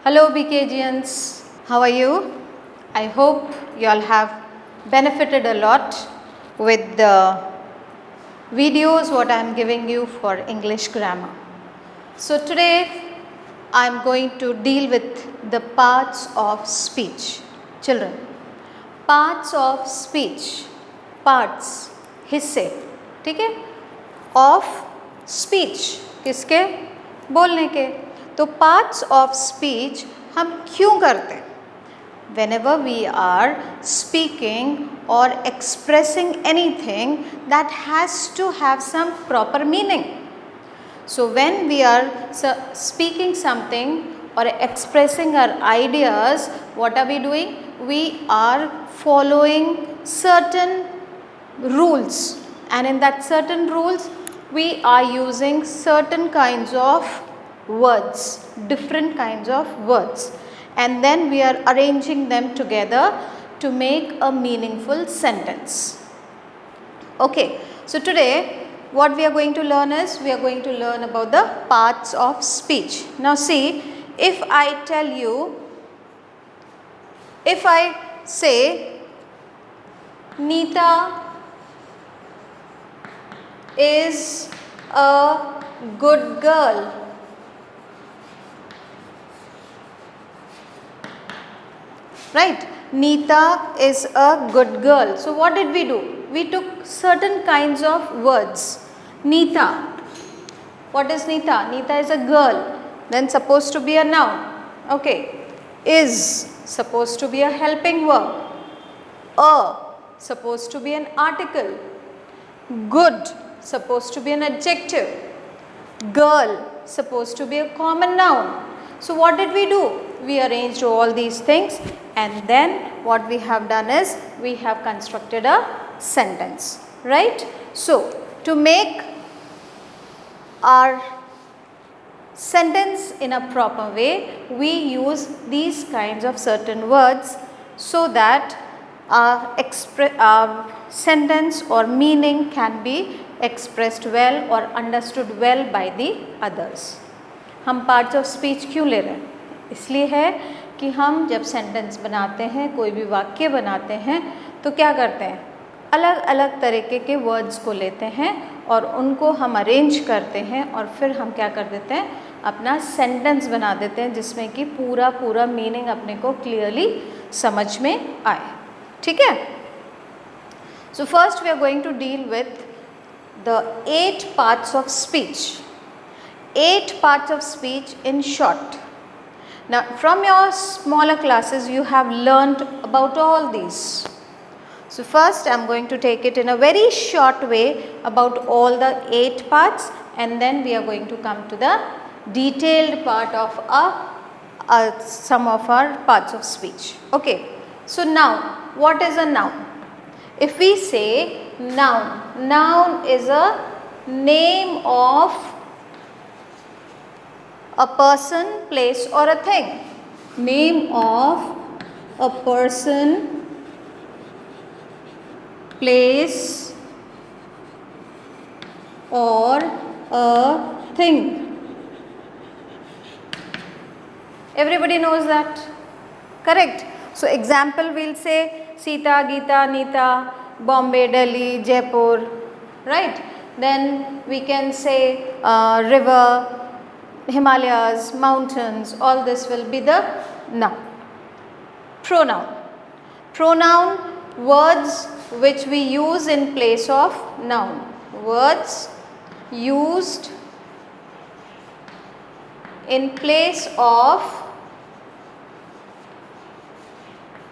Hello BKGians, how are you? I hope you all have benefited a lot with the videos what I am giving you for English grammar. So today I am going to deal with the parts of speech. Children, parts of speech, parts, हिस्से, ठीक है, of speech, किसके, बोलने के. तो parts of speech हम क्यों करते हैं? Whenever we are speaking or expressing anything that has to have some proper meaning. So when we are speaking something or expressing our ideas, what are we doing? We are following certain rules, and in that certain rules we are using certain kinds of words, different kinds of words, and then we are arranging them together to make a meaningful sentence. Okay, so today what we are going to learn is, we are going to learn about the parts of speech. Now see, if I tell you, if I say Neeta is a good girl, right? Neeta is a good girl. So what did we do? We took certain kinds of words. Neeta. What is Neeta? Neeta is a girl. Then supposed to be a noun. Okay. Is supposed to be a helping verb. A supposed to be an article. Good supposed to be an adjective. Girl supposed to be a common noun. So what did we do? We arranged all these things, and then what we have done is, we have constructed a sentence, right? So to make our sentence in a proper way, we use these kinds of certain words so that our sentence or meaning can be expressed well or understood well by the others. हम parts of speech क्यों ले रहे हैं? इसलिए है कि हम जब सेंटेंस बनाते हैं, कोई भी वाक्य बनाते हैं, तो क्या करते हैं, अलग अलग तरीके के वर्ड्स को लेते हैं और उनको हम अरेंज करते हैं, और फिर हम क्या कर देते हैं, अपना सेंटेंस बना देते हैं जिसमें कि पूरा मीनिंग अपने को क्लियरली समझ में आए. ठीक है. So first we are going to deal with the 8 parts of speech. 8 parts of speech in short. Now from your smaller classes you have learned about all these. So first I am going to take it in a very short way about all the 8 parts, and then we are going to come to the detailed part of some of our parts of speech. Okay. So now what is a noun? If we say noun, noun is a name of a person, place or a thing. Name of a person, place or a thing. Everybody knows that, correct? So example, we'll say Sita, Geeta, Neeta, Bombay, Delhi, Jaipur, right? Then we can say river, Himalayas, mountains, all this will be the noun. Pronoun. Pronoun, words which we use in place of noun. Words used in place of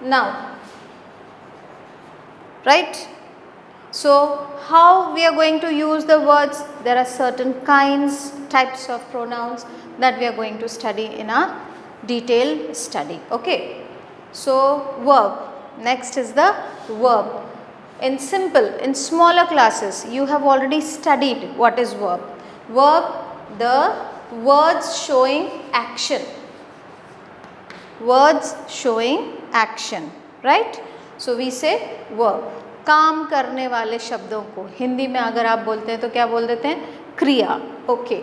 noun, right? So how we are going to use the words? There are certain types of pronouns that we are going to study in a detailed study. Okay. So verb. Next is the verb. In smaller classes you have already studied what is verb. Verb, the words showing action. Words showing action, right? So we say verb. काम करने वाले शब्दों को हिंदी में अगर आप बोलते हैं तो क्या बोल देते हैं, क्रिया. ओके.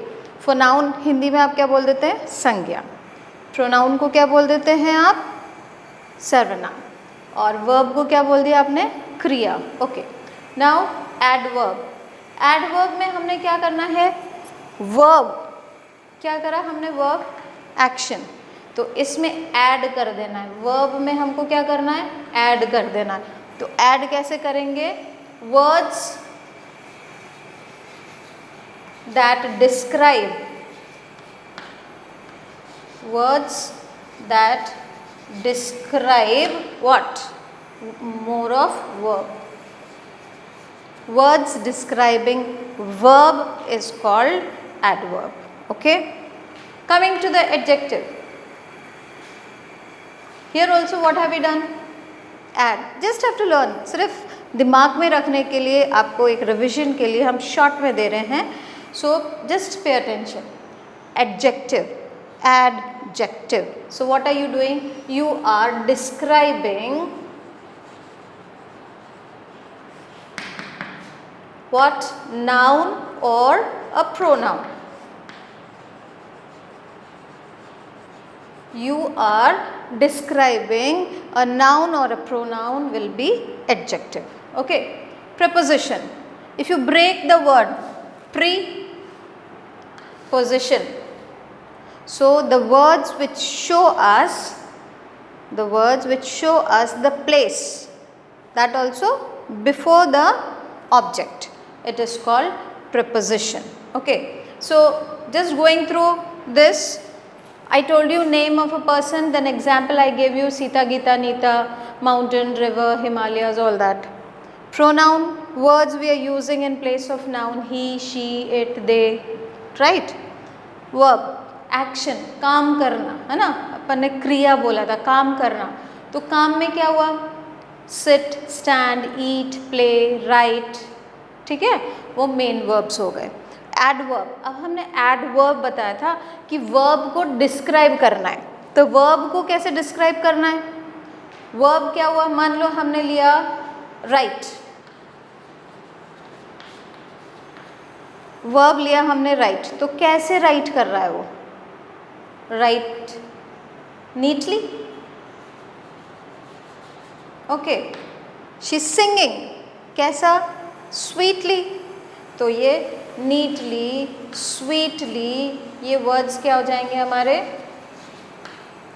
फॉर नाउन हिंदी में आप क्या बोल देते हैं, संज्ञा. प्रोनाउन को क्या बोल देते हैं आप? सर्वनाम। और वर्ब को क्या बोल दिया आपने? क्रिया। Okay, now adverb. एडवर्ब में हमने क्या करना है? वर्ब क्या करा हमने? वर्ब एक्शन, तो इसमें ऐड कर देना है। वर्ब में हमको क्या करना है? ऐड कर देना है। तो ऐड कैसे करेंगे? Words that describe, words that describe what? More of verb. Words describing verb is called adverb. Okay, coming to the adjective. Here also what have we done? Add. Just have to learn. सिर्फ दिमाग में रखने के लिए, आपको एक revision के लिए हम शॉर्ट में दे रहे हैं. So just pay attention. Adjective. Adjective. So what are you doing? You are describing what? Noun or a pronoun. You are describing a noun or a pronoun will be adjective. Okay. Preposition. If you break the word preposition, so the words which show us the place, that also before the object, it is called preposition. Okay, so just going through this, I told you name of a person, then example I gave you Sita, Gita, Nita, mountain, river, Himalayas, all that. Pronoun, words we are using in place of noun, he, she, it, they, right? Verb, action, काम करना, है ना? अपन ने क्रिया बोला था, काम करना. तो काम में क्या हुआ? सिट, स्टैंड, ईट, प्ले, राइट. ठीक है, वो मेन वर्ब्स हो गए. एडवर्ब, अब हमने एडवर्ब बताया था कि वर्ब को डिस्क्राइब करना है. तो वर्ब को कैसे डिस्क्राइब करना है? वर्ब क्या हुआ? मान लो हमने लिया राइट. वर्ब लिया हमने राइट, तो कैसे राइट कर रहा है वो? Write neatly. Okay. She's singing. कैसा? Sweetly. तो ये neatly, sweetly, ये words क्या हो जाएंगे हमारे?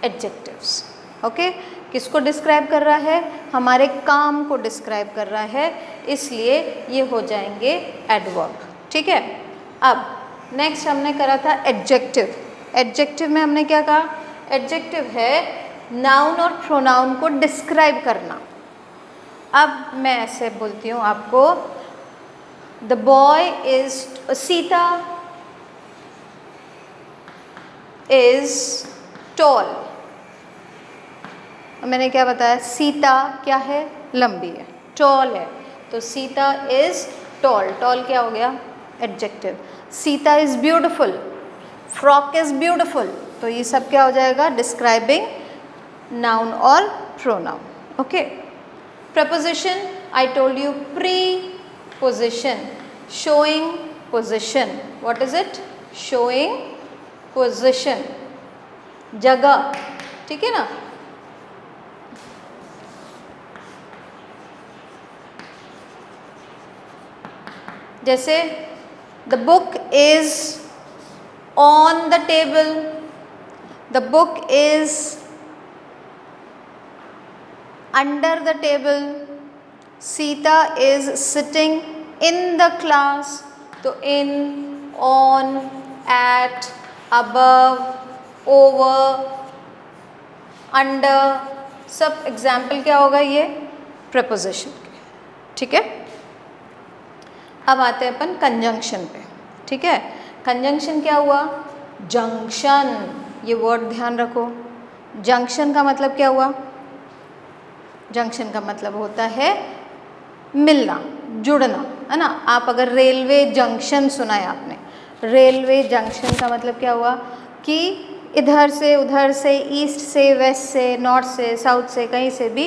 Adjectives. Okay. किसको डिस्क्राइब कर रहा है? हमारे काम को डिस्क्राइब कर रहा है, इसलिए ये हो जाएंगे एडवर्ब. ठीक है. अब नेक्स्ट हमने करा था एडजेक्टिव. एडजेक्टिव में हमने क्या कहा? एडजेक्टिव है नाउन और प्रोनाउन को डिस्क्राइब करना. अब मैं ऐसे बोलती हूँ आपको, the boy is, Sita is tall. मैंने क्या बताया? सीता क्या है? लंबी है. टॉल है, तो सीता इज टॉल. टॉल क्या हो गया? Adjective. Sita is beautiful. Frock is beautiful. तो ये सब क्या हो जाएगा? डिस्क्राइबिंग नाउन और pronoun. Okay. Preposition, I told you preposition, showing position. What is it? Showing position, जगह. ठीक है ना? जैसे the book is on the table, the book is under the table, Sita is sitting in the class. तो in, on, at, above, over, under, सब example क्या होगा? ये प्रपोजिशन के. ठीक है. अब आते हैं अपन कंजंक्शन पे. ठीक है. कंजंक्शन क्या हुआ? जंक्शन. ये वर्ड ध्यान रखो. जंक्शन का मतलब क्या हुआ? जंक्शन का मतलब होता है मिलना, जुड़ना, है ना? आप अगर रेलवे जंक्शन सुना है आपने, रेलवे जंक्शन का मतलब क्या हुआ? कि इधर से उधर से, ईस्ट से वेस्ट से, नॉर्थ से साउथ से, कहीं से भी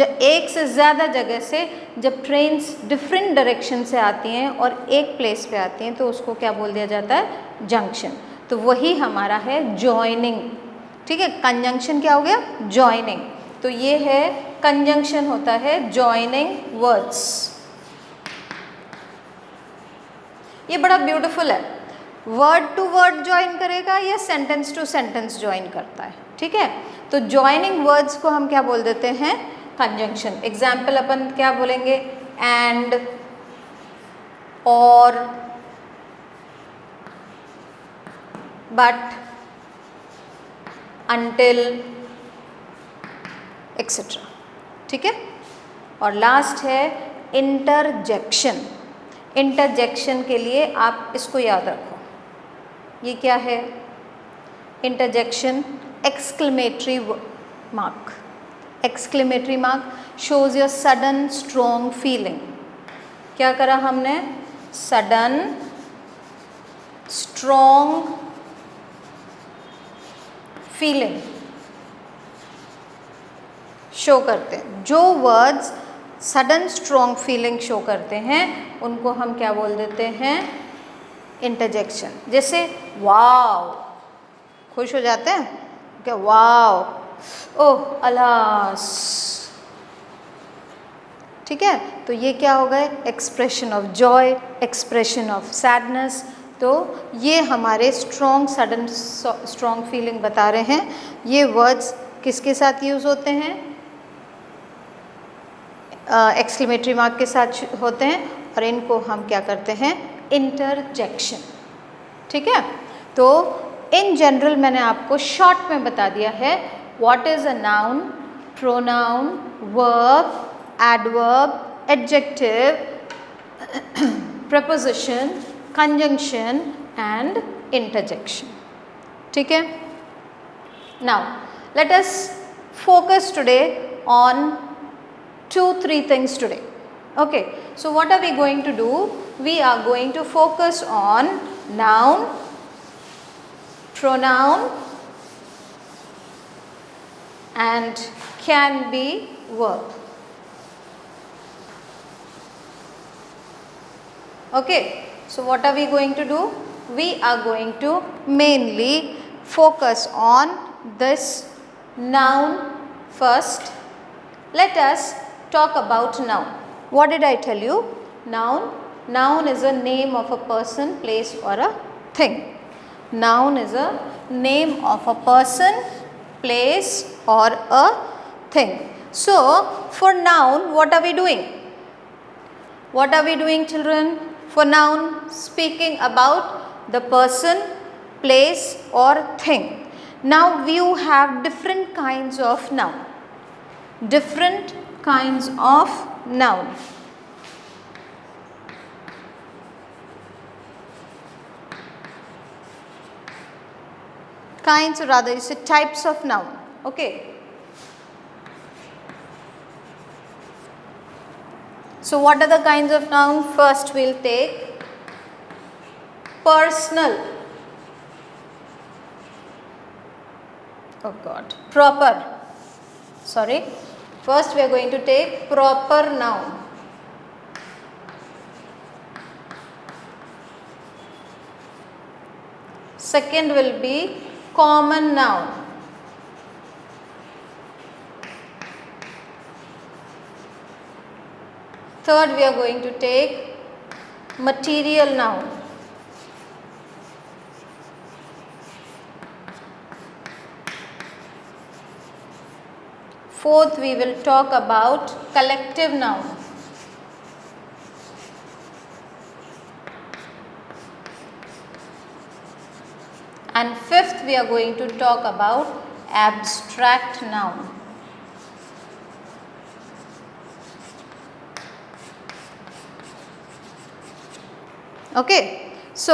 एक से ज़्यादा जगह से जब ट्रेन्स डिफरेंट डायरेक्शन से आती हैं और एक प्लेस पे आती हैं तो उसको क्या बोल दिया जाता है? जंक्शन. तो वही हमारा है जॉइनिंग. ठीक है, कंजंक्शन क्या हो गया, जॉइनिंग। तो ये है कंजंक्शन होता है जॉइनिंग वर्ड्स। ये बड़ा ब्यूटीफुल है, वर्ड टू वर्ड ज्वाइन करेगा या सेंटेंस टू सेंटेंस ज्वाइन करता है, ठीक है। तो ज्वाइनिंग वर्ड्स को हम क्या बोल देते हैं, कंजंक्शन। एग्जाम्पल अपन क्या बोलेंगे, एंड, और, बट, until, etc. ठीक है। और लास्ट है इंटरजेक्शन। इंटरजेक्शन के लिए आप इसको याद रखो, ये क्या है, interjection exclamatory mark. Exclamatory mark shows your sudden strong feeling. क्या करा हमने, सडन स्ट्रॉन्ग फीलिंग शो करते हैं। जो words sudden strong feeling show करते हैं उनको हम क्या बोल देते हैं, इंटरजेक्शन। जैसे वाव, खुश हो जाते हैं क्या, वाव, ओह अलास, ठीक है। तो ये क्या हो गए, expression of Joy, expression of sadness. तो ये हमारे स्ट्रॉन्ग सडन स्ट्रॉन्ग फीलिंग बता रहे हैं। ये वर्ड्स किसके साथ यूज़ होते हैं, एक्सक्लेमेटरी मार्क के साथ होते हैं, और इनको हम क्या करते हैं, इंटरजेक्शन, ठीक है। तो इन जनरल मैंने आपको शॉर्ट में बता दिया है what is a noun, pronoun, verb, adverb, adjective, preposition, conjunction and interjection, ठीक है। Now let us focus today on 2-3 things today. Okay, so what are we going to do, we are going to focus on noun, pronoun and can be verb. Okay, so what are we going to do, we are going to mainly focus on this noun first. Let us talk about noun. What did I tell you, noun is a name of a person, place or a thing. Noun is a name of a person, place or a thing. So for noun what are we doing, what are we doing children? For noun, speaking about the person, place or thing. Now you have different kinds of noun, different kinds of noun. Kinds, or rather you say types of noun, okay. So what are the kinds of noun? First we'll take personal, oh god, proper, sorry, first we are going to take proper noun. Second will be common noun. Third we are going to take material noun. Fourth we will talk about collective noun. And fifth we are going to talk about abstract noun. Okay, so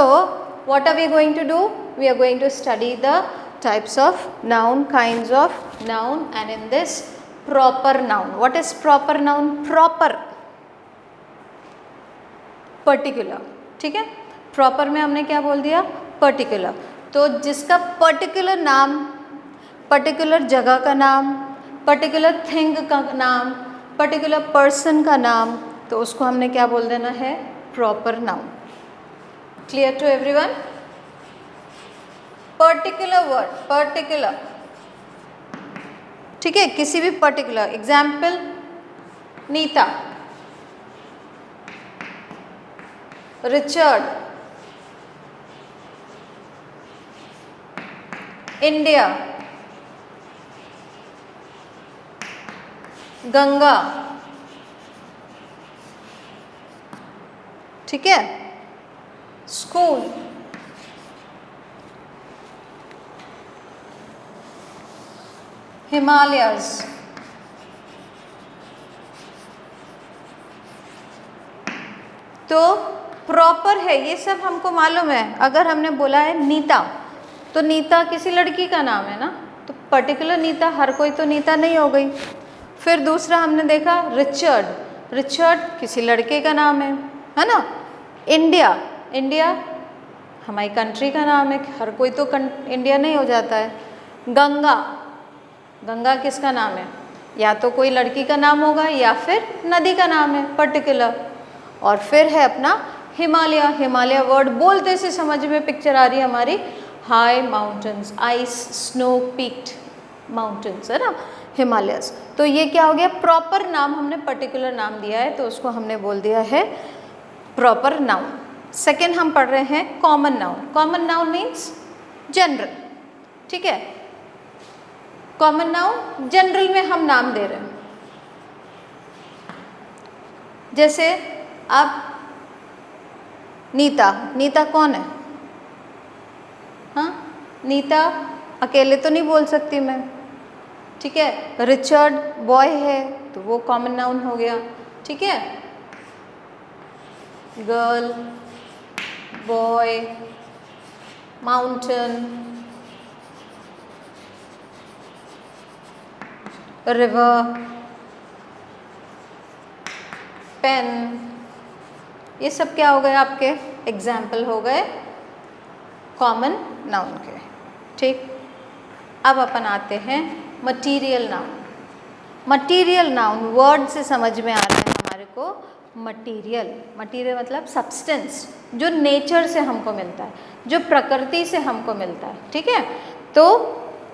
what are we going to do, we are going to study the types of noun, kinds of noun, and in this proper noun. What is proper noun? Proper, particular, ठीक है। Proper में हमने क्या बोल दिया, particular. तो जिसका particular नाम, पर्टिकुलर जगह का नाम, पर्टिकुलर थिंग का नाम, पर्टिकुलर पर्सन का नाम, तो उसको हमने क्या बोल देना है, proper noun. Clear to everyone? Particular word, particular, ठीक है, किसी भी particular, example Neeta, Richard, India, Ganga, ठीक है, स्कूल, हिमालयस, तो प्रॉपर है, ये सब हमको मालूम है। अगर हमने बोला है नीता, तो नीता किसी लड़की का नाम है ना, तो पर्टिकुलर नीता, हर कोई तो नीता नहीं हो गई। फिर दूसरा हमने देखा रिचर्ड, रिचर्ड किसी लड़के का नाम है ना। इंडिया, इंडिया हमारी कंट्री का नाम है, हर कोई तो इंडिया नहीं हो जाता है। गंगा, गंगा किसका नाम है, या तो कोई लड़की का नाम होगा या फिर नदी का नाम है पर्टिकुलर। और फिर है अपना हिमालय, हिमालय वर्ड बोलते से समझ में पिक्चर आ रही है हमारी, high mountains, ice snow peaked mountains, है ना, हिमालयस। तो ये क्या हो गया, प्रॉपर नाम, हमने पर्टिकुलर नाम दिया है तो उसको हमने बोल दिया है प्रॉपर नाउन। सेकेंड हम पढ़ रहे हैं common noun. Common noun means general, ठीक है, कॉमन नाउन जनरल में हम नाम दे रहे हैं। जैसे अब नीता, नीता कौन है, हाँ, नीता अकेले तो नहीं बोल सकती मैं, ठीक है। रिचर्ड बॉय है तो वो कॉमन नाउन हो गया, ठीक है। Girl, boy, mountain, river, pen, ये सब क्या हो गए आपके एग्जाम्पल हो गए कॉमन नाउन के, ठीक। अब अपन आते हैं material noun. Material noun word से समझ में आ रहा है हमारे को, मटीरियल, मटीरियल मतलब सब्सटेंस, जो नेचर से हमको मिलता है, जो प्रकृति से हमको मिलता है, ठीक है। तो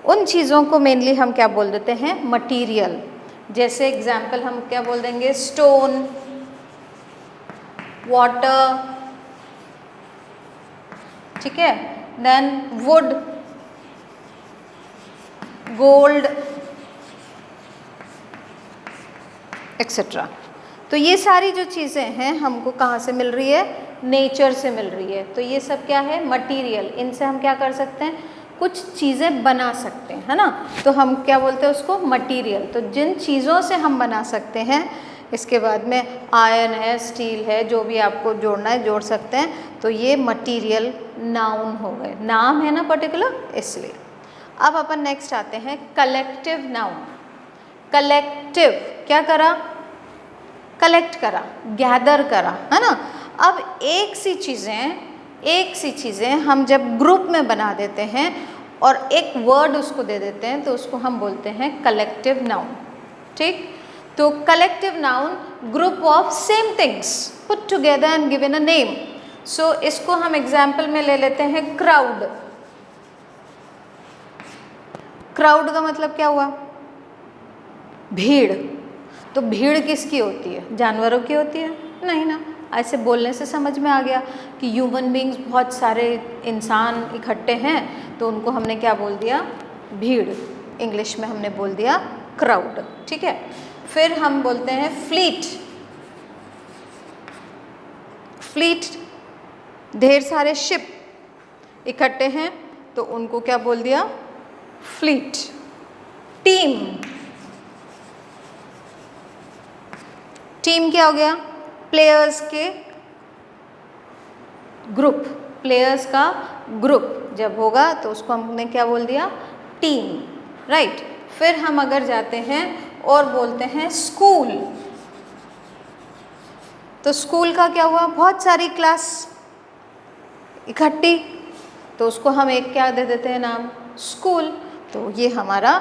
उन चीज़ों को मेनली हम क्या बोल देते हैं, मटीरियल। जैसे एग्जाम्पल हम क्या बोल देंगे, स्टोन, वाटर, ठीक है, देन वुड, गोल्ड एक्सेट्रा। तो ये सारी जो चीज़ें हैं हमको कहाँ से मिल रही है, नेचर से मिल रही है। तो ये सब क्या है, मटीरियल। इनसे हम क्या कर सकते हैं, कुछ चीज़ें बना सकते हैं, है ना। तो हम क्या बोलते हैं उसको, मटीरियल। तो जिन चीज़ों से हम बना सकते हैं, इसके बाद में आयरन है, स्टील है, जो भी आपको जोड़ना है जोड़ सकते हैं। तो ये मटीरियल नाउन हो गए, नाम है ना पर्टिकुलर, इसलिए। अब अपन नेक्स्ट आते हैं कलेक्टिव नाउन। कलेक्टिव क्या करा, कलेक्ट करा, गैदर करा, है ना। अब एक सी चीज़ें हम जब ग्रुप में बना देते हैं और एक वर्ड उसको दे देते हैं तो उसको हम बोलते हैं कलेक्टिव नाउन, ठीक। तो collective noun, group of same things put together and given a name. So इसको हम एग्जाम्पल में ले लेते हैं क्राउड। क्राउड का मतलब क्या हुआ, भीड़। तो भीड़ किसकी होती है, जानवरों की होती है, नहीं ना। ऐसे बोलने से समझ में आ गया कि ह्यूमन बींग्स, बहुत सारे इंसान इकट्ठे हैं, तो उनको हमने क्या बोल दिया, भीड़। इंग्लिश में हमने बोल दिया क्राउड, ठीक है। फिर हम बोलते हैं फ्लीट। फ्लीट, ढेर सारे शिप इकट्ठे हैं तो उनको क्या बोल दिया, फ्लीट। टीम, टीम क्या हो गया, प्लेयर्स के ग्रुप, प्लेयर्स का ग्रुप जब होगा तो उसको हमने क्या बोल दिया, टीम, राइट। फिर हम अगर जाते हैं और बोलते हैं स्कूल, तो स्कूल का क्या हुआ, बहुत सारी क्लास इकट्ठी, तो उसको हम एक क्या दे देते हैं नाम, स्कूल। तो ये हमारा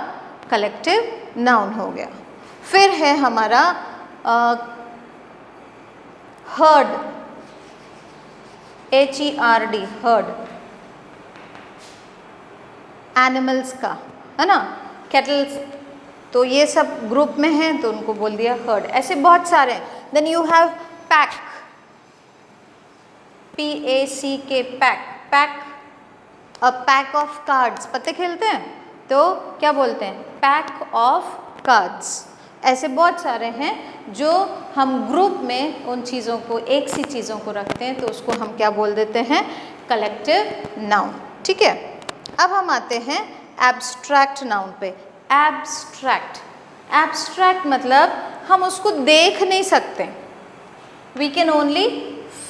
कलेक्टिव नाउन हो गया। फिर है हमारा हर्ड, HERD, हर्ड, एनिमल्स का, है ना, कैटल्स। तो ये सब ग्रुप में हैं तो उनको बोल दिया हर्ड। ऐसे बहुत सारे हैं। Then you have pack, PACK, pack. Pack, a pack of cards, पत्ते खेलते हैं तो क्या बोलते हैं? Pack of cards. ऐसे बहुत सारे हैं जो हम ग्रुप में उन चीज़ों को, एक सी चीज़ों को रखते हैं तो उसको हम क्या बोल देते हैं? Collective noun. ठीक है, अब हम आते हैं एब्स्ट्रैक्ट नाउन पे। एब्स्ट्रैक्ट, एब्स्ट्रैक्ट मतलब हम उसको देख नहीं सकते, we can only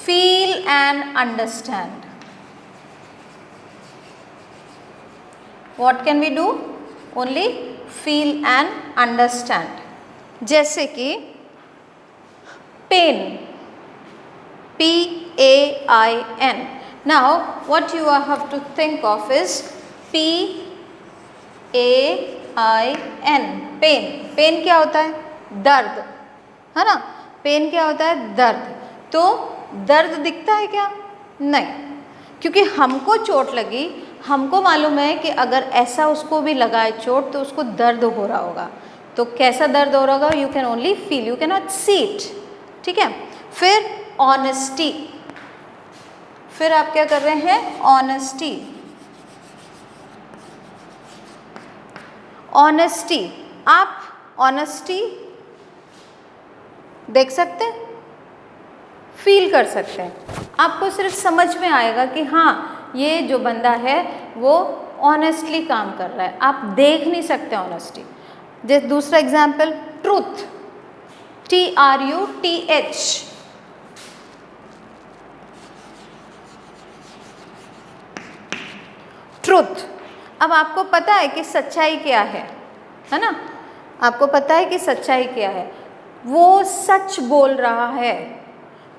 feel and understand. What can we do? Only feel and understand. जैसे कि pen, PAIN. Now what you have to think of is PAIN, pain. Pain क्या होता है? दर्द, है ना? पेन क्या होता है? दर्द। तो दर्द दिखता है क्या? नहीं, क्योंकि हमको चोट लगी, हमको मालूम है कि अगर ऐसा उसको भी लगा है चोट तो उसको दर्द हो रहा होगा। तो कैसा दर्द हो रहा होगा? You can only feel, you can not see it. ठीक है, फिर ऑनेस्टी, फिर आप क्या कर रहे हैं? Honesty, honesty. आप ऑनेस्टी देख सकते हैं, फील कर सकते हैं। आपको सिर्फ समझ में आएगा कि हाँ ये जो बंदा है वो ऑनेस्टली काम कर रहा है, आप देख नहीं सकते ऑनेस्टी। जैसे दूसरा एग्जाम्पल, ट्रूथ, TRUTH, ट्रूथ। अब आपको पता है कि सच्चाई क्या है ना? आपको पता है कि सच्चाई क्या है, वो सच बोल रहा है।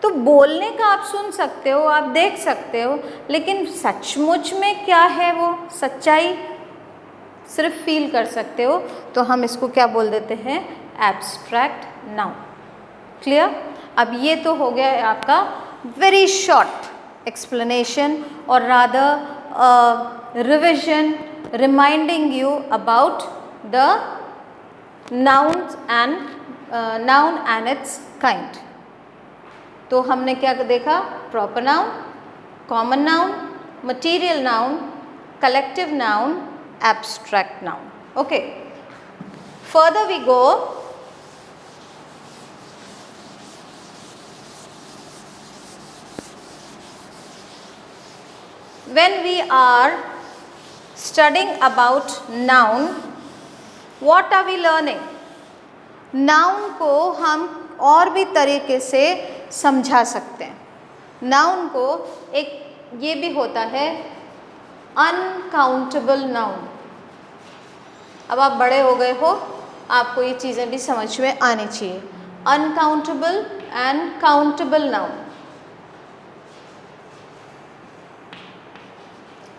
तो बोलने का आप सुन सकते हो, आप देख सकते हो, लेकिन सचमुच में क्या है वो सच्चाई सिर्फ फील कर सकते हो। तो हम इसको क्या बोल देते हैं? Abstract noun. क्लियर? अब ये तो हो गया है आपका वेरी शॉर्ट एक्सप्लेनेशन और rather revision, reminding you about the nouns and noun and its kind. तो हमने क्या देखा? Proper noun, common noun, material noun, collective noun, abstract noun. Okay, further we go. When we are studying about noun, what are we learning? Noun को हम और भी तरीके से समझा सकते हैं। नाउन को एक ये भी होता है अनकाउंटेबल नाउन। अब आप बड़े हो गए हो, आपको ये चीज़ें भी समझ में आनी चाहिए। Uncountable and countable noun.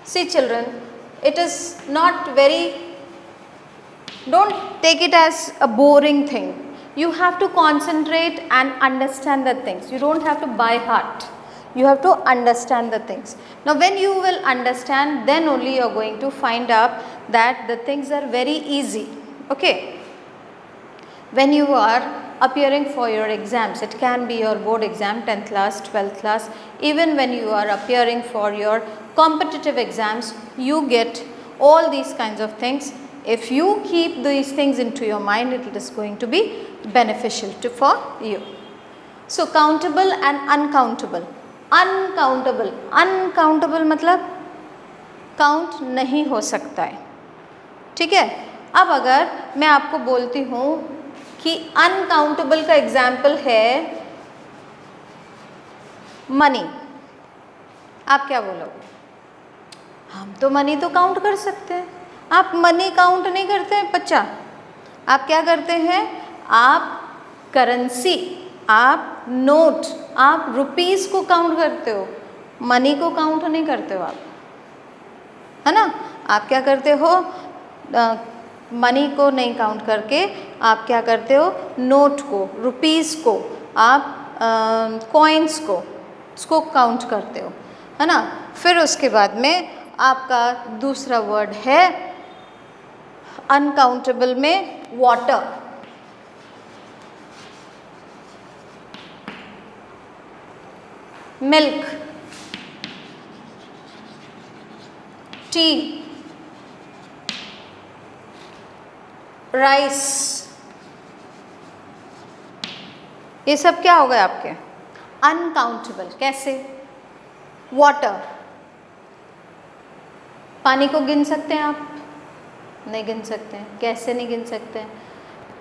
See children, it is not very, don't take it as a boring thing. You have to concentrate and understand the things. You don't have to by heart. You have to understand the things. Now when you will understand, then only you are going to find out that the things are very easy. Okay. When you are appearing for your exams, it can be your board exam, 10th class, 12th class, even when you are appearing for your competitive exams, you get all these kinds of things. If you keep these things into your mind, it is going to be beneficial for you. So countable and uncountable. Uncountable, uncountable मतलब count नहीं हो सकता है। ठीक है, अब अगर मैं आपको बोलती हूँ कि अनकाउंटेबल का एग्जाम्पल है मनी, आप क्या बोलोगे? हम तो मनी तो काउंट कर सकते हैं। आप मनी काउंट नहीं करते हैं बच्चा, आप क्या करते हैं? आप करेंसी, आप नोट, आप रुपीस को काउंट करते हो, मनी को काउंट नहीं करते हो आप, है ना? आप क्या करते हो? मनी को नहीं काउंट करके आप क्या करते हो? नोट को, रुपीस को, आप कॉइन्स को, उसको काउंट करते हो, है ना? फिर उसके बाद में आपका दूसरा वर्ड है अनकाउंटेबल में वाटर, मिल्क, टी, राइस, ये सब क्या हो गए आपके अनकाउंटेबल। कैसे? वाटर, पानी को गिन सकते हैं आप? नहीं गिन सकते हैं। कैसे नहीं गिन सकते हैं?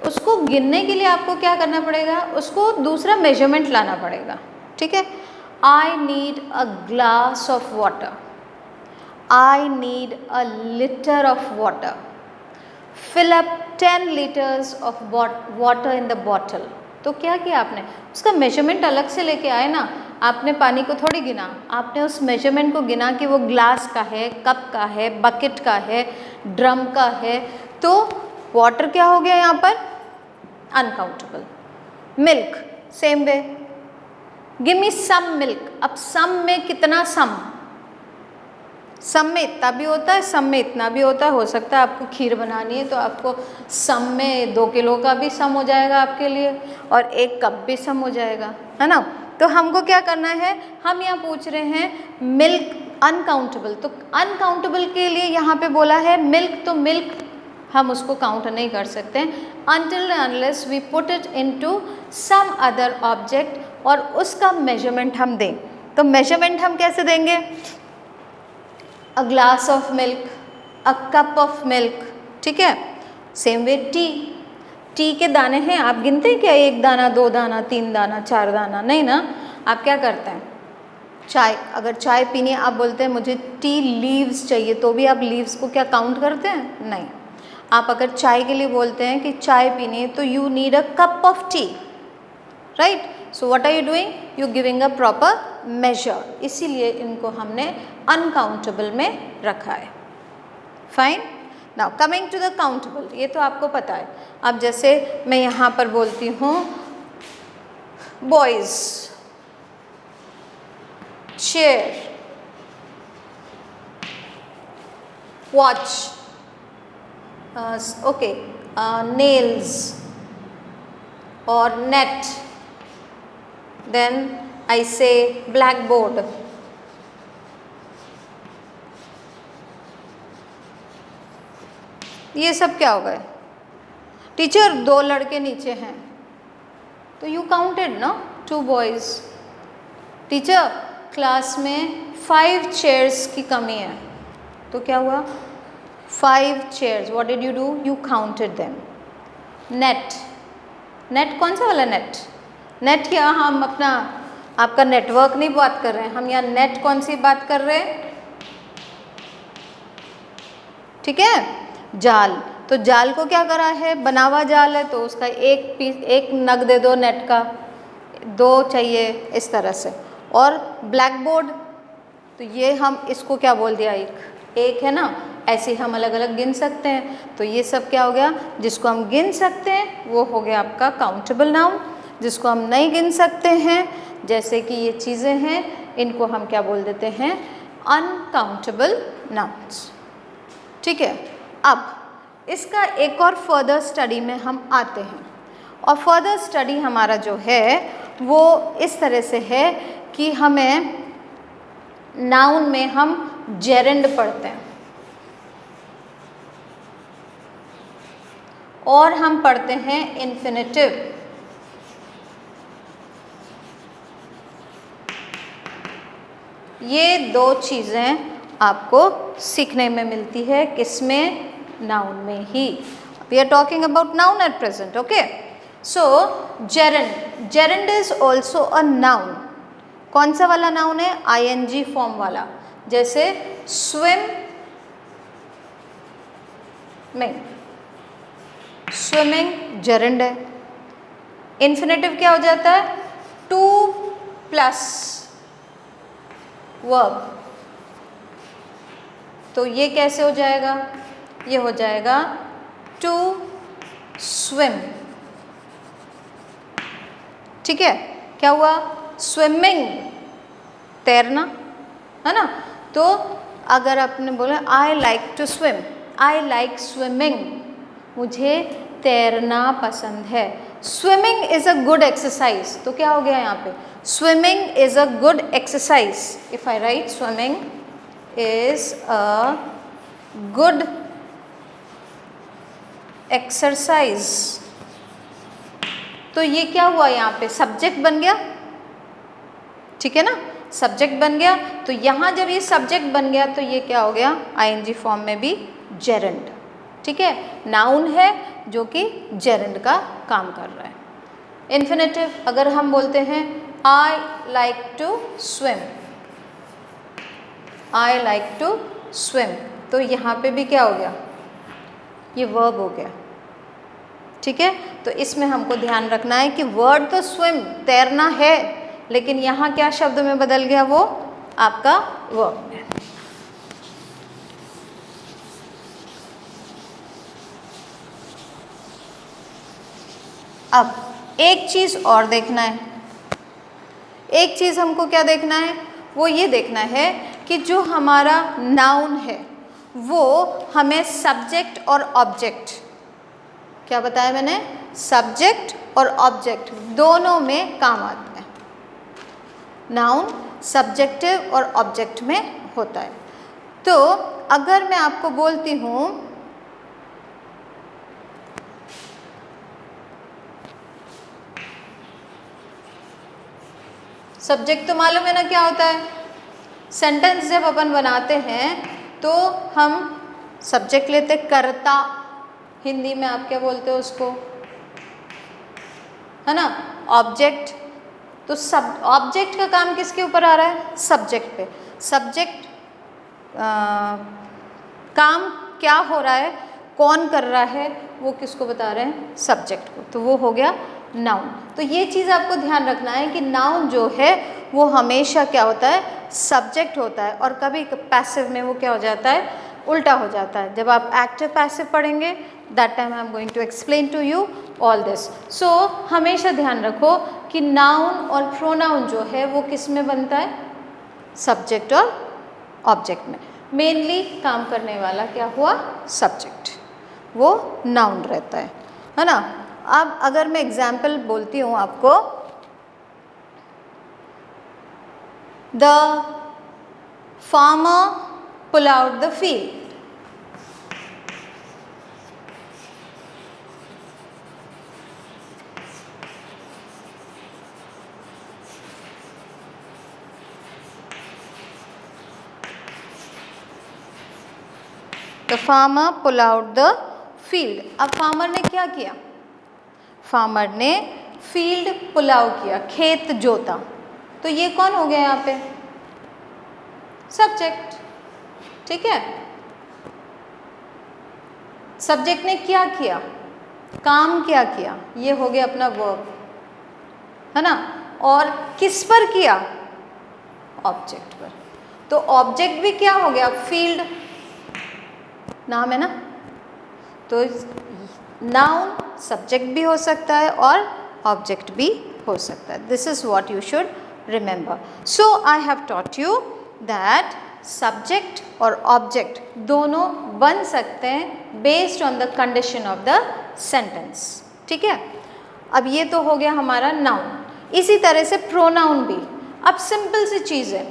उसको गिनने के लिए आपको क्या करना पड़ेगा, उसको दूसरा मेजरमेंट लाना पड़ेगा। ठीक है, I need a glass of water, I need a litre of water, fill up 10 litres of water in the bottle. तो क्या किया आपने, उसका मेजरमेंट अलग से लेके आए ना, आपने पानी को थोड़ी गिना, आपने उस मेजरमेंट को गिना कि वो ग्लास का है, कप का है, बकेट का है, ड्रम का है। तो वाटर क्या हो गया यहाँ पर, uncountable. Milk same way, give me some milk. अब सम में कितना सम में इतना भी होता है, सम में इतना भी होता है। हो सकता है आपको खीर बनानी है तो आपको सम में 2 किलो का भी सम हो जाएगा आपके लिए, और 1 कप भी सम हो जाएगा, है ना। तो हमको क्या करना है, हम यहाँ पूछ रहे हैं मिल्क अनकाउंटेबल, तो अनकाउंटेबल के लिए यहाँ पे बोला है मिल्क, तो मिल्क हम उसको काउंट नहीं कर सकते until and unless we put it into some other object, और उसका मेजरमेंट हम दें। तो मेजरमेंट हम कैसे देंगे, अ glass of milk, a cup of milk. ठीक है, सेम वे टी के दाने हैं, आप गिनते हैं क्या, 1 दाना, 2 दाना, 3 दाना, 4 दाना, नहीं ना। आप क्या करते हैं, चाय, अगर चाय पीनी है, आप बोलते हैं मुझे टी लीव्स चाहिए, तो भी आप लीव्स को क्या काउंट करते हैं, नहीं। आप अगर चाय के लिए बोलते हैं कि चाय पीनी है, तो you need a cup of tea, right. So what are you doing, you giving a proper measure, इसीलिए इनको हमने अनकाउंटेबल में रखा है। Fine, now coming to the countable, ये तो आपको पता है। अब जैसे मैं यहाँ पर बोलती हूँ boys, chair, watch, okay, nails और नेट, देन आई से ब्लैक बोर्ड, ये सब क्या हो गए, टीचर 2 लड़के नीचे हैं, तो यू काउंटेड ना 2 बॉयज। टीचर क्लास में 5 चेयर्स की कमी है, तो क्या हुआ, 5 chairs, what did you do, you counted them. Net कौन सा वाला नेट, नेट क्या, हम अपना आपका नेटवर्क नहीं बात कर रहे हैं, हम यहाँ नेट कौन सी बात कर रहे हैं, ठीक है, जाल। तो जाल को क्या करा है, बना हुआ जाल है, तो उसका एक नग दे दो नेट का, 2 चाहिए इस तरह से। और ब्लैक बोर्ड, तो ये हम इसको क्या बोल दिया, एक है ना, ऐसे हम अलग अलग गिन सकते हैं। तो ये सब क्या हो गया, जिसको हम गिन सकते हैं वो हो गया आपका काउंटेबल नाउन, जिसको हम नहीं गिन सकते हैं, जैसे कि ये चीज़ें हैं, इनको हम क्या बोल देते हैं, अनकाउंटेबल नाउन्स। ठीक है, अब इसका एक और फर्दर स्टडी में हम आते हैं, और फर्दर स्टडी हमारा जो है वो इस तरह से है कि हमें नाउन में हम जेरेंड पढ़ते हैं, और हम पढ़ते हैं इन्फिनेटिव। ये 2 चीज़ें आपको सीखने में मिलती है, किसमें, नाउन में ही। We are talking about noun at present, okay. So gerund is also a noun. कौन सा वाला नाउन है, ING फॉर्म वाला, जैसे स्विमिंग जेरेंड है। इन्फिनेटिव क्या हो जाता है, 2 प्लस वर्ब, तो ये कैसे हो जाएगा, ये हो जाएगा टू स्विम। ठीक है, क्या हुआ, स्विमिंग, तैरना, है ना। तो अगर आपने बोला I like to swim, I like swimming, मुझे तैरना पसंद है। Swimming is a good exercise, तो क्या हो गया यहाँ पे, swimming is a good exercise. If I write swimming is a good exercise, तो ये क्या हुआ यहाँ पे, सब्जेक्ट बन गया, ठीक है ना, सब्जेक्ट बन गया। तो यहाँ जब ये सब्जेक्ट बन गया तो ये क्या हो गया, आईएनजी फॉर्म में भी जेरेंड, ठीक है, नाउन है जो कि जेरेंड का काम कर रहा है। इन्फिनेटिव, अगर हम बोलते हैं I like to swim, I like to swim, तो यहाँ पे भी क्या हो गया, ये वर्ब हो गया, ठीक है। तो इसमें हमको ध्यान रखना है कि वर्ड तो स्विम तैरना है, लेकिन यहाँ क्या शब्द में बदल गया, वो आपका वर्ब में। अब एक चीज़ और देखना है, एक चीज़ हमको क्या देखना है, वो ये देखना है कि जो हमारा नाउन है वो हमें सब्जेक्ट और ऑब्जेक्ट, क्या बताया मैंने, सब्जेक्ट और ऑब्जेक्ट दोनों में काम आता है। नाउन सब्जेक्टिव और ऑब्जेक्ट में होता है। तो अगर मैं आपको बोलती हूँ सब्जेक्ट, तो मालूम है ना क्या होता है, सेंटेंस जब अपन बनाते हैं तो हम सब्जेक्ट लेते, कर्ता, हिंदी में आप क्या बोलते हो उसको, है ना, ऑब्जेक्ट। तो सब ऑब्जेक्ट का काम किसके ऊपर आ रहा है, सब्जेक्ट पे। सब्जेक्ट काम क्या हो रहा है, कौन कर रहा है, वो किसको बता रहे हैं, सब्जेक्ट को, तो वो हो गया नाउन। तो ये चीज़ आपको ध्यान रखना है कि नाउन जो है वो हमेशा क्या होता है, सब्जेक्ट होता है, और कभी पैसिव में वो क्या हो जाता है, उल्टा हो जाता है। जब आप एक्टिव पैसिव पढ़ेंगे that time I am going to explain to you all this. So हमेशा ध्यान रखो कि नाउन और प्रोनाउन जो है वो किस में बनता है, सब्जेक्ट और ऑब्जेक्ट में। मेनली काम करने वाला क्या हुआ, सब्जेक्ट, वो नाउन रहता है ना। अब अगर मैं एग्जाम्पल बोलती हूँ आपको, the farmer pull out the field, the farmer pull out the field. अब फार्मर ने क्या किया, फार्मर ने फील्ड पुलाव किया, खेत जोता, तो ये कौन हो गया यहाँ पे, सब्जेक्ट, ठीक है। सब्जेक्ट ने क्या किया, काम क्या किया, ये हो गया अपना वर्ब, है ना। और किस पर किया, ऑब्जेक्ट पर, तो ऑब्जेक्ट भी क्या हो गया, फील्ड, नाम है ना। तो नाउन सब्जेक्ट भी हो सकता है और ऑब्जेक्ट भी हो सकता है। This is what you should remember. So I have taught you that subject और ऑब्जेक्ट दोनों बन सकते हैं based on the condition of the sentence, ठीक है। अब ये तो हो गया हमारा नाउन। इसी तरह से प्रोनाउन भी। अब सिंपल सी चीज़ है,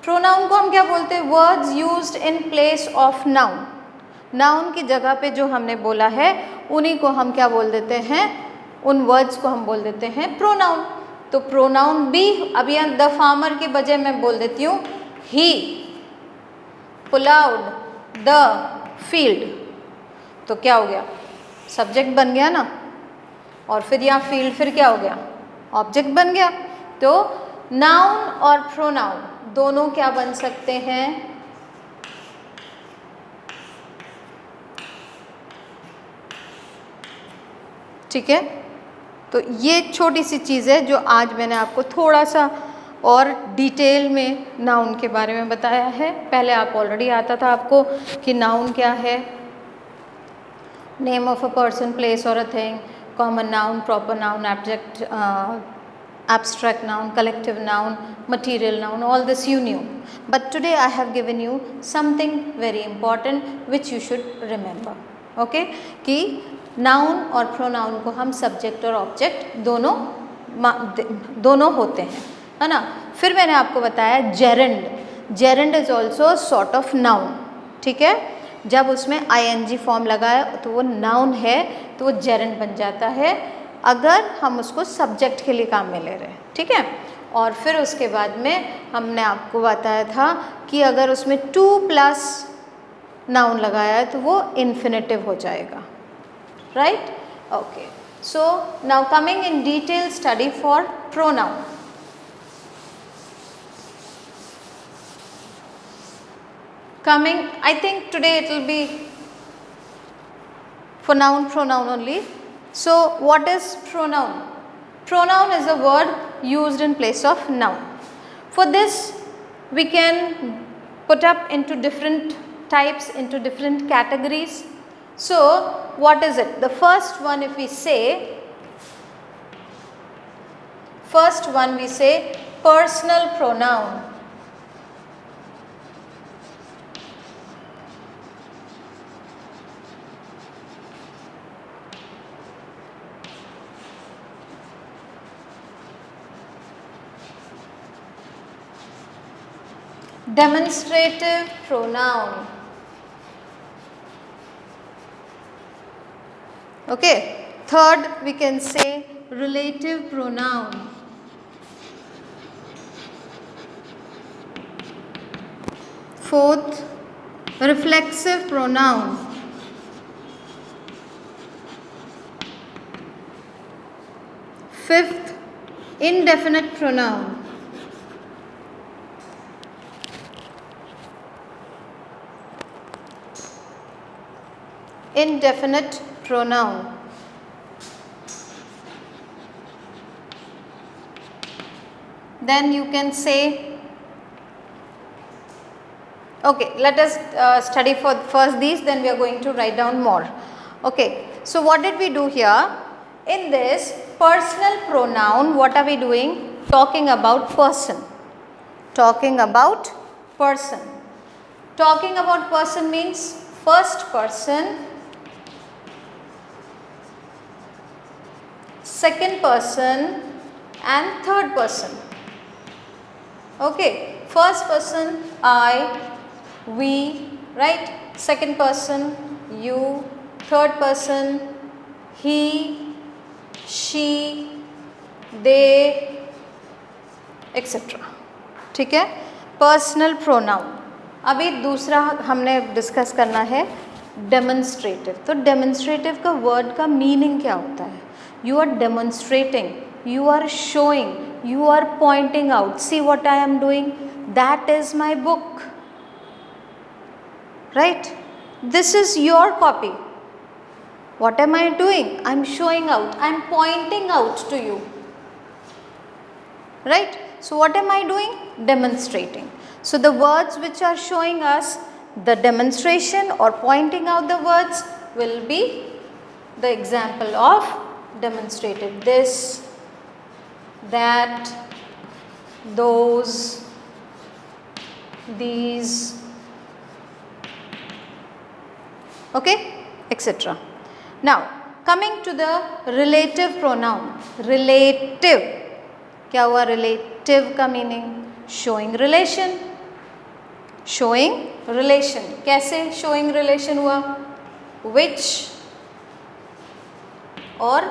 प्रोनाउन को हम क्या बोलते हैं, words used in place of noun. Noun की जगह पे जो हमने बोला है उन्हीं को हम क्या बोल देते हैं, उन वर्ड्स को हम बोल देते हैं प्रोनाउन। तो प्रोनाउन भी, अब यहाँ द फार्मर के बजाय मैं बोल देती हूँ ही पुलाउड द फील्ड, तो क्या हो गया, सब्जेक्ट बन गया ना, और फिर यहाँ फील्ड फिर क्या हो गया, ऑब्जेक्ट बन गया। तो नाउन और प्रोनाउन दोनों क्या बन सकते हैं, ठीक है। तो ये छोटी सी चीज़ है जो आज मैंने आपको थोड़ा सा और डिटेल में नाउन के बारे में बताया है। पहले आप ऑलरेडी आता था आपको कि नाउन क्या है, name of a person, place और a thing, common noun, proper noun, abstract, abstract noun, collective noun, material noun, all this you knew. But today I have given you something very important which you should remember. Okay, कि noun और pronoun को हम subject और object दोनों होते हैं, है ना। फिर मैंने आपको बताया gerund, gerund is also sort of noun, ठीक है। जब उसमें ing फॉर्म लगा है तो वो नाउन है, तो वो जेरेंड बन जाता है अगर हम उसको सब्जेक्ट के लिए काम में ले रहे हैं, ठीक है। और फिर उसके बाद में हमने आपको बताया था कि अगर उसमें 2+ नाउन लगाया है तो वो इन्फिनेटिव हो जाएगा, right. Okay, so now coming in detail study for pronoun. Coming, I think today it will be for noun pronoun only. So what is pronoun? Pronoun is a word used in place of noun. For this we can put up into different types, into different categories. So what is it? The first one, if we say, first one we say personal pronoun. Demonstrative pronoun. Okay, third we can say relative pronoun. Fourth, reflexive pronoun. Fifth, indefinite pronoun. Indefinite pronoun. Then you can say, okay, let us study for first these, then we are going to write down more. Okay, so what did we do here? In this personal pronoun, what are we doing? Talking about person. Talking about person. Talking about person means first person, second person and third person. Okay, first person I, we, right? Second person you, third person he, she, they, etc. ठीक है, personal pronoun. अभी दूसरा हमने discuss करना है demonstrative. तो demonstrative का word का मीनिंग क्या होता है? You are demonstrating, you are showing, you are pointing out, see what I am doing, that is my book, right? This is your copy. What am I doing? I am showing out, I am pointing out to you, right? So what am I doing? Demonstrating. So the words which are showing us the demonstration or pointing out the words will be the example of demonstrative. This, that, those, these, okay, etc. Now coming to the relative pronoun. Relative, क्या हुआ? relative का meaning showing relation. showing relation, कैसे showing relation हुआ? which और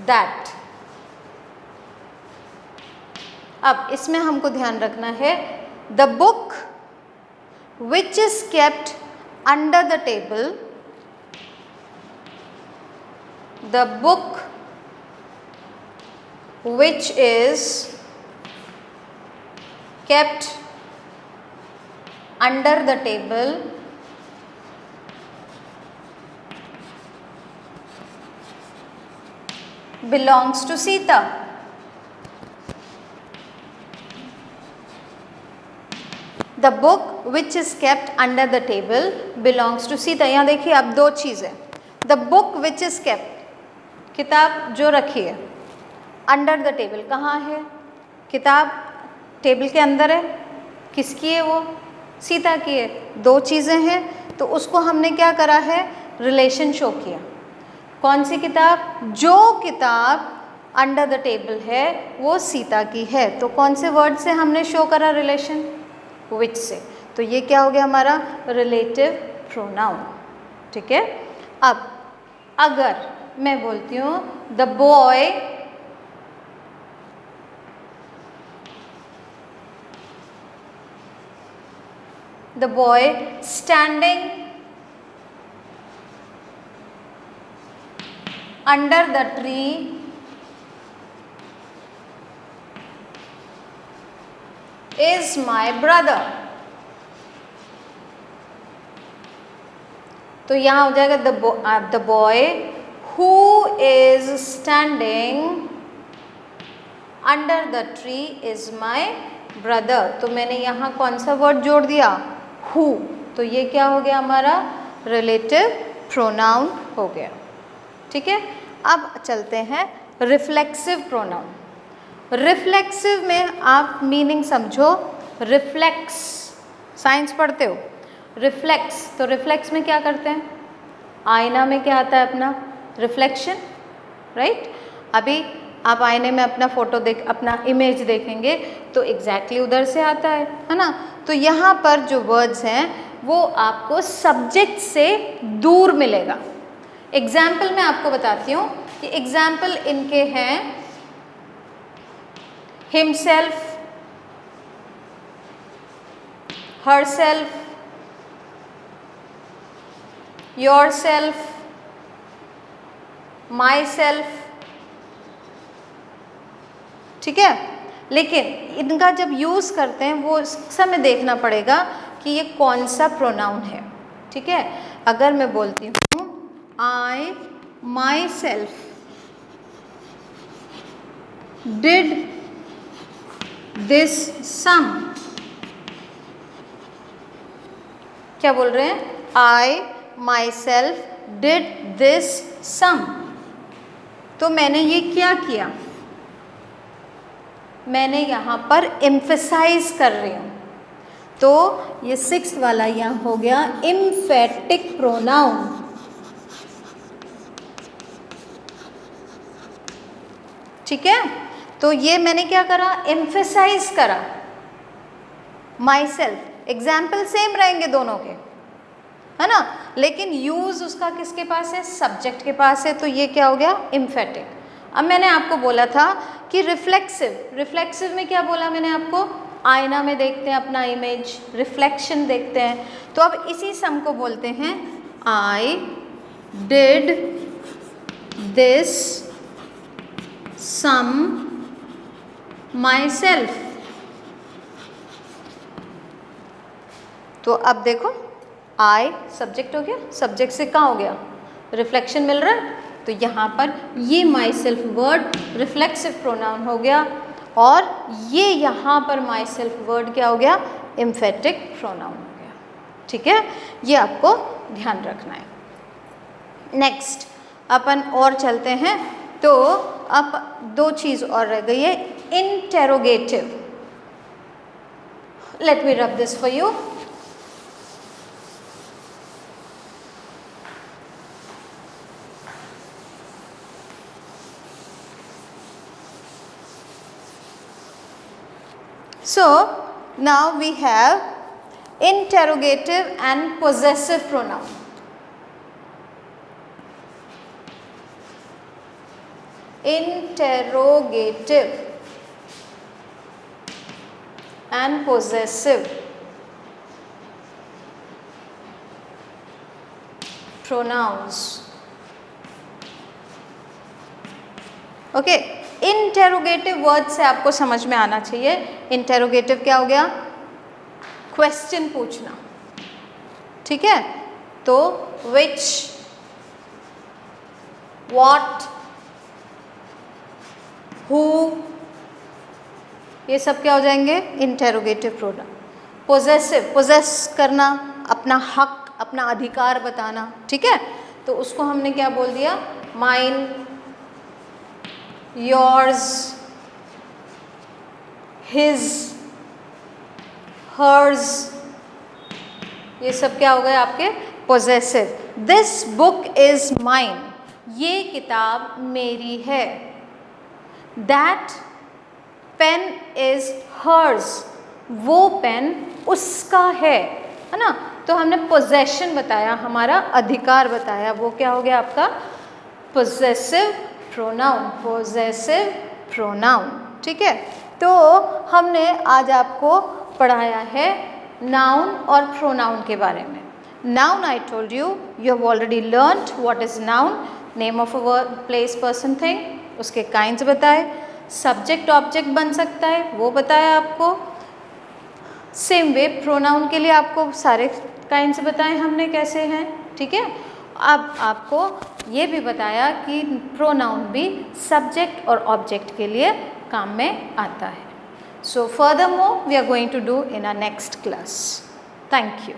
that. अब इसमें हमको ध्यान रखना है, the book which is kept under the table, the book which is kept under the table belongs to Sita. The book which is kept under the table belongs to Sita. यहाँ देखिए अब दो चीज़ें, the book which is kept, किताब जो रखी है, under the table कहाँ है? किताब टेबल के अंदर है, किसकी है वो? सीता की है। दो चीज़ें हैं, तो उसको हमने क्या करा है? रिलेशन शो किया। कौन सी किताब? जो किताब अंडर द टेबल है वो सीता की है। तो कौन से वर्ड से हमने शो करा रिलेशन? विच से। तो ये क्या हो गया हमारा? Relative pronoun. ठीक है। अब अगर मैं बोलती हूँ the boy standing under the tree is my brother। तो यहाँ हो जाएगा the boy who is standing under the tree is my brother. तो मैंने यहाँ कौन सा वर्ड जोड़ दिया? हु। तो ये क्या हो गया हमारा? रिलेटिव प्रोनाउन हो गया। ठीक है। अब चलते हैं रिफ्लेक्सिव प्रोनाउन। रिफ्लेक्सिव में आप मीनिंग समझो। रिफ्लेक्स, साइंस पढ़ते हो, रिफ्लेक्स। तो रिफ्लेक्स में क्या करते हैं? आईना में क्या आता है अपना? Reflection, right. अभी आप आईने में अपना फोटो अपना इमेज देखेंगे तो एग्जैक्टली उधर से आता है ना। तो यहाँ पर जो वर्ड्स हैं वो आपको सब्जेक्ट से दूर मिलेगा। एग्जाम्पल मैं आपको बताती हूँ कि एग्जाम्पल इनके हैं himself, herself, yourself, my self. ठीक है। लेकिन इनका जब यूज़ करते हैं वो समय देखना पड़ेगा कि ये कौन सा प्रोनाउन है। ठीक है। अगर मैं बोलती हूँ आई माई सेल्फ डिड दिस सम, क्या बोल रहे हैं? आई माई सेल्फ डिड दिस सम। तो मैंने ये क्या किया? मैंने यहाँ पर एम्फेसाइज कर रही हूँ। तो ये 6th वाला यहाँ हो गया एम्फेटिक प्रोनाउन। ठीक है। तो ये मैंने क्या करा? एम्फेसाइज करा। माई सेल्फ, एग्जाम्पल सेम रहेंगे दोनों के, है ना, लेकिन यूज उसका किसके पास है? सब्जेक्ट के पास है। तो ये क्या हो गया? एम्फेटिक। अब मैंने आपको बोला था कि रिफ्लेक्सिव, रिफ्लेक्सिव में क्या बोला मैंने आपको? आईना में देखते हैं अपना इमेज, रिफ्लेक्शन देखते हैं। तो अब इसी सम को बोलते हैं I did this some myself. तो अब देखो आई सब्जेक्ट हो गया, सब्जेक्ट से कहाँ हो गया? रिफ्लेक्शन मिल रहा है। तो यहाँ पर ये my self word reflexive pronoun हो गया और ये यहाँ पर माई सेल्फ वर्ड क्या हो गया? एम्फेटिक प्रोनाउन हो गया। ठीक है। ये आपको ध्यान रखना है। नेक्स्ट अपन और चलते हैं। तो अब 2 चीज़ और रह गई है। Interrogative, let me rub this for you. So now we have interrogative and possessive pronoun. Interrogative and possessive pronouns. Okay. Interrogative word से आपको समझ में आना चाहिए। इंटेरोगेटिव क्या हो गया? क्वेश्चन पूछना। ठीक है। तो विच, व्हाट, हु, ये सब क्या हो जाएंगे? Interrogative pronoun. पोजेसिव, पोजेस करना, अपना हक, अपना अधिकार बताना। ठीक है। तो उसको हमने क्या बोल दिया? Mine, yours, his, hers। ये सब क्या हो गए? आपके possessive. This book is mine. ये किताब मेरी है. That pen is hers. वो पेन उसका है ना. तो हमने possession बताया, हमारा अधिकार बताया. वो क्या हो गया आपका possessive pronoun. possessive pronoun. ठीक है. तो हमने आज आपको पढ़ाया है noun और pronoun के बारे में. Noun I told you, you have already learnt what is noun. Name of a word, place, person, thing. उसके kinds बताए. Subject object बन सकता है, वो बताया आपको. Same way pronoun के लिए आपको सारे kinds बताए हमने कैसे हैं. ठीक है. अब आपको ये भी बताया कि pronoun भी subject और object के लिए काम में आता है. So furthermore we are going to do in our next class. Thank you.